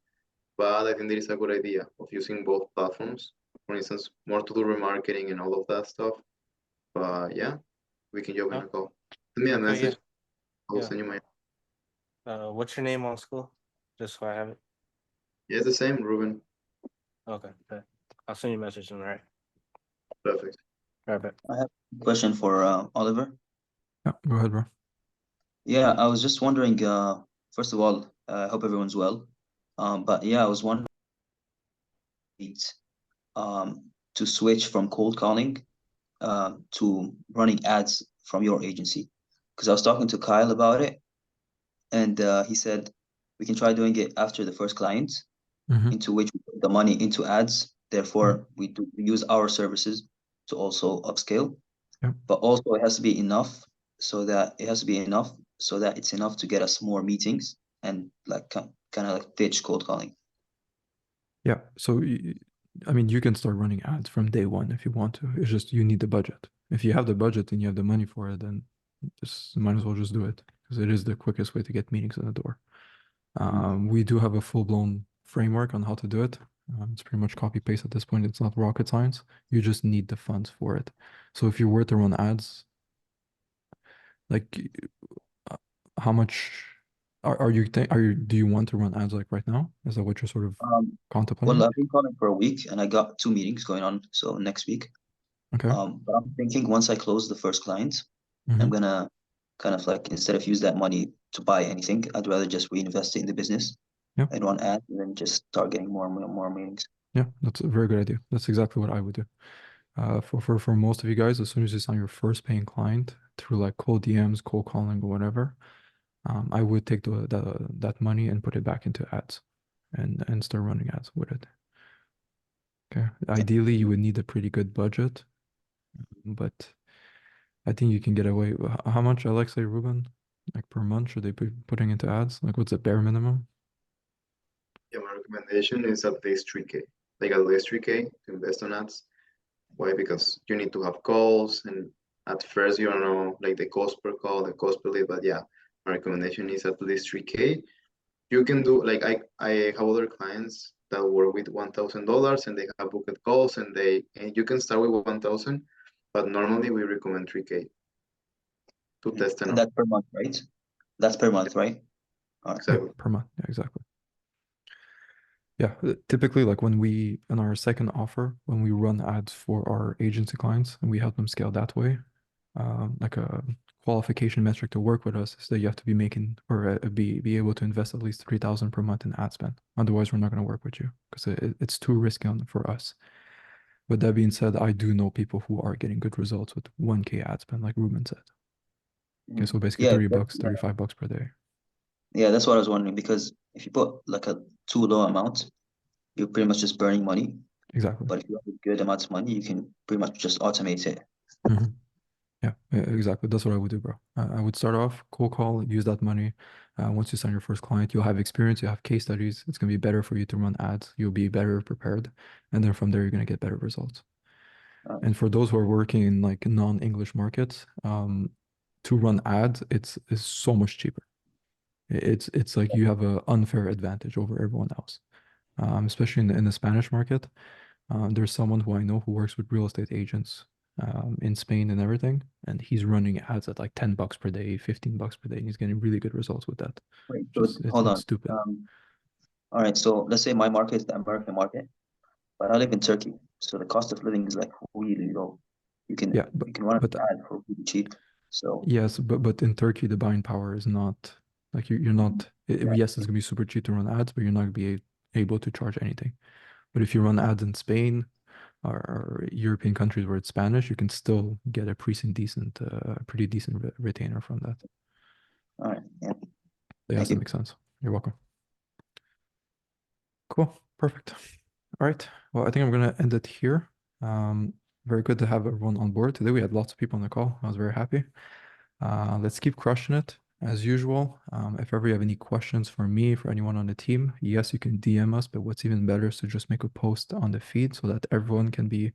but I think there is a good idea of using both platforms. For instance, more to do remarketing and all of that stuff. But yeah, we can jump in Huh? a call. Send me a Okay, yeah, message. I'll yeah. send you my. What's your name on school? Just so I have it. Yeah, it's the same, Ruben. Okay, okay. I'll send you a message, all right? Perfect. Perfect. I have a question for Oliver. Yeah, go ahead, bro. Yeah, I was just wondering, first of all, I hope everyone's well. But yeah, I was wondering to switch from cold calling to running ads from your agency. Because I was talking to Kyle about it, and he said we can try doing it after the first client, Mhm. into which we put the money into ads. Therefore, we use our services to also upscale. Yeah. But also it has to be enough so that it's enough to get us more meetings and like kind of like pitch cold calling. Yeah. So, I mean, you can start running ads from day one if you want to. It's just you need the budget. If you have the budget and you have the money for it, then just might as well just do it because it is the quickest way to get meetings in the door. We do have a full-blown framework on how to do it. It's pretty much copy paste at this point. It's not rocket science. You just need the funds for it. So if you were to run ads, like how much are you do you want to run ads like right now? Is that what you're sort of contemplating? Well, I've been calling for a week and I got 2 meetings going on. So next week. Okay. But I'm thinking once I close the first client, I'm gonna kind of like instead of use that money to buy anything, I'd rather just reinvest it in the business and run ads and then just start getting more meetings. Yeah, that's a very good idea. That's exactly what I would do. For most of you guys, as soon as you sign your first paying client through like cold DMs, cold calling, or whatever, I would take that money and put it back into ads, and start running ads with it. Okay. Ideally, you would need a pretty good budget, but I think you can get away. How much, Alexei, Ruben, like per month should they be putting into ads? Like, what's the bare minimum? Yeah, my recommendation is at least 3K. Like at least 3K to invest on ads. Why? Because you need to have calls, and at first you don't know like the cost per call, the cost per lead. But yeah, my recommendation is at least 3K. You can do like I have other clients that work with $1,000 and they have booked calls and you can start with 1,000, but normally we recommend 3K to test And and that's per month, right? That's per month, right? All right. exactly. Per month. Yeah, exactly. Yeah, typically, like when we, in our second offer, when we run ads for our agency clients and we help them scale that way, like a qualification metric to work with us is that you have to be making or be able to invest at least 3,000 per month in ad spend. Otherwise, we're not going to work with you because it's too risky for us. But that being said, I do know people who are getting good results with 1K ad spend, like Ruben said. Okay, so basically Yeah, $30, $35 per day. Yeah, that's what I was wondering because if you put like a too low amount, you're pretty much just burning money. Exactly. But if you have a good amount of money, you can pretty much just automate it. Yeah, exactly. That's what I would do, bro. I would start off cold call, use that money. Once you sign your first client, you'll have experience, you have case studies. It's gonna be better for you to run ads. You'll be better prepared, and then from there you're gonna get better results. And for those who are working in like non-English markets, to run ads, it's so much cheaper. It's like you have an unfair advantage over everyone else, especially in the Spanish market. There's someone who I know who works with real estate agents in Spain and everything, and he's running ads at like $10 per day, $15 per day, and he's getting really good results with that. Wait, It's hold on. stupid. All right, so let's say my market is the American market, but I live in Turkey, so the cost of living is like really low. You can Yeah, run but an ad for really cheap. So yes, but in Turkey the buying power is not like you're not. Yes, it's gonna be super cheap to run ads, but you're not gonna be able to charge anything. But if you run ads in Spain or European countries where it's Spanish, you can still get a pretty decent retainer from that. all right, yeah. Yes, that makes sense. You're welcome. Cool, perfect. All right. Well, I think I'm gonna end it here. very good to have everyone on board today. We had lots of people on the call. I was very happy. Let's keep crushing it as usual. If ever you have any questions for me, for anyone on the team, yes, you can DM us, but what's even better is to just make a post on the feed so that everyone can be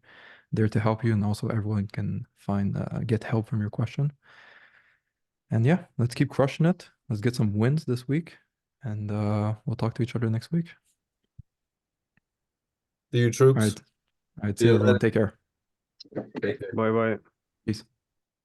there to help you, and also everyone can get help from your question. And yeah, let's keep crushing it. Let's get some wins this week, and we'll talk to each other next week. See you, troops. All right. See See you you everyone. later. Take care. Take care. Bye bye. Peace.